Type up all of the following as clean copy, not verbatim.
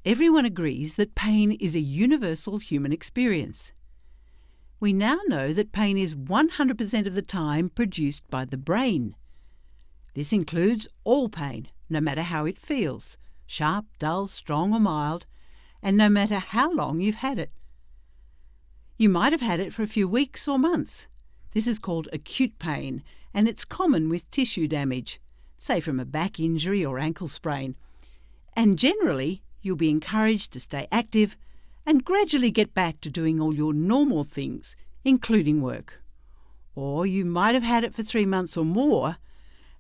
Everyone agrees that pain is a universal human experience. We now know that pain is 100% of the time produced by the brain. This includes all pain, no matter how it feels, sharp, dull, strong or mild, and no matter how long you've had it. You might have had it for a few weeks or months. This is called acute pain, and it's common with tissue damage, say from a back injury or ankle sprain. And generally, you'll be encouraged to stay active and gradually get back to doing all your normal things, including work. Or you might have had it for 3 months or more,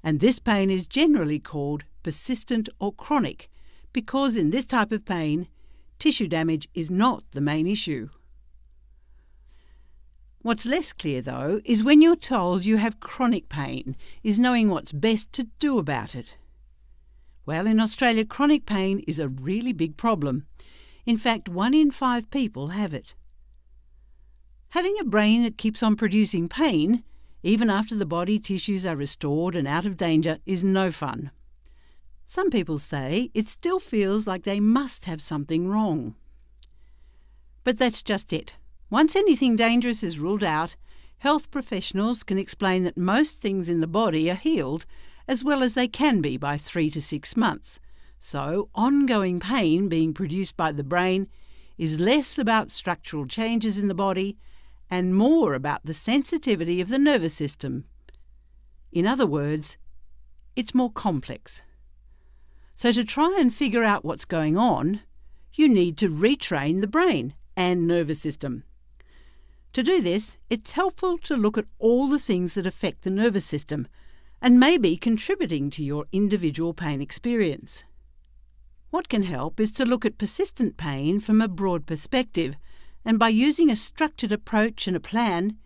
and this pain is generally called persistent or chronic, because in this type of pain, tissue damage is not the main issue. What's less clear, though, is when you're told you have chronic pain, is knowing what's best to do about it. Well, in Australia, chronic pain is a really big problem. In fact, 1 in 5 people have it. Having a brain that keeps on producing pain, even after the body tissues are restored and out of danger, is no fun. Some people say it still feels like they must have something wrong. But that's just it. Once anything dangerous is ruled out, health professionals can explain that most things in the body are healed as well as they can be by 3 to 6 months. So ongoing pain being produced by the brain is less about structural changes in the body and more about the sensitivity of the nervous system. In other words, it's more complex. So to try and figure out what's going on, you need to retrain the brain and nervous system. To do this, it's helpful to look at all the things that affect the nervous system and may be contributing to your individual pain experience. What can help is to look at persistent pain from a broad perspective, and by using a structured approach and a plan,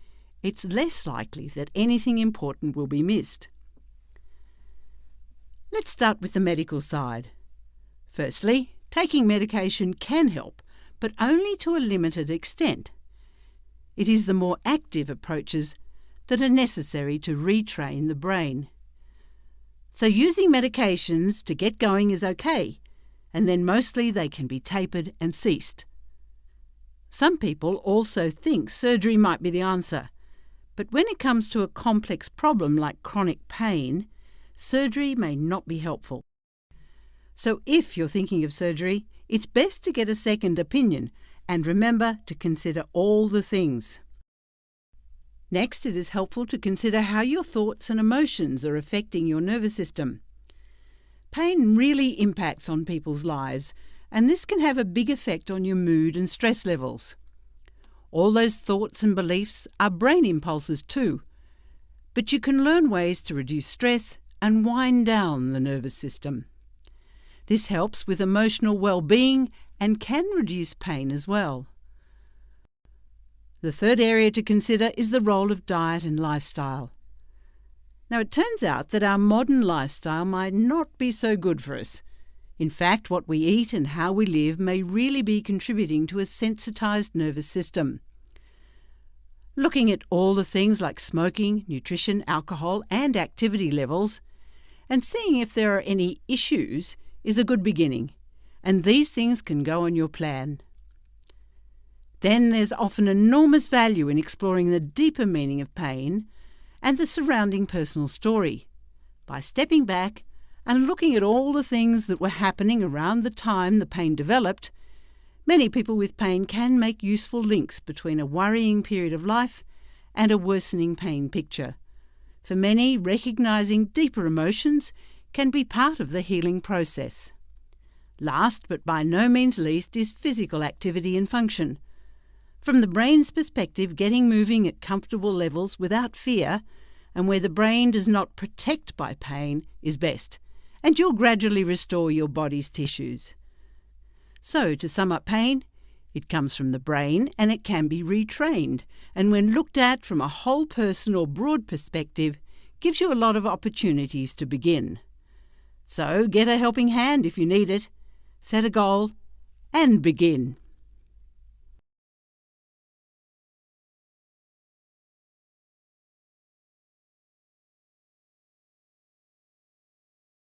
it's less likely that anything important will be missed. Let's start with the medical side. Firstly, taking medication can help, but only to a limited extent. It is the more active approaches that are necessary to retrain the brain. So using medications to get going is okay, and then mostly they can be tapered and ceased. Some people also think surgery might be the answer, but when it comes to a complex problem like chronic pain, surgery may not be helpful. So if you're thinking of surgery, it's best to get a second opinion and remember to consider all the things. Next, it is helpful to consider how your thoughts and emotions are affecting your nervous system. Pain really impacts on people's lives, and this can have a big effect on your mood and stress levels. All those thoughts and beliefs are brain impulses too, but you can learn ways to reduce stress and wind down the nervous system. This helps with emotional well-being and can reduce pain as well. The third area to consider is the role of diet and lifestyle. Now, it turns out that our modern lifestyle might not be so good for us. In fact, what we eat and how we live may really be contributing to a sensitized nervous system. Looking at all the things like smoking, nutrition, alcohol, and activity levels, and seeing if there are any issues is a good beginning, and these things can go on your plan. Then there's often enormous value in exploring the deeper meaning of pain and the surrounding personal story. By stepping back and looking at all the things that were happening around the time the pain developed, many people with pain can make useful links between a worrying period of life and a worsening pain picture. For many, recognizing deeper emotions can be part of the healing process. Last, but by no means least, is physical activity and function. From the brain's perspective, getting moving at comfortable levels without fear and where the brain does not protect by pain is best, and you'll gradually restore your body's tissues. So, to sum up pain, it comes from the brain and it can be retrained, and when looked at from a whole person or broad perspective, gives you a lot of opportunities to begin. So, get a helping hand if you need it, set a goal, and begin.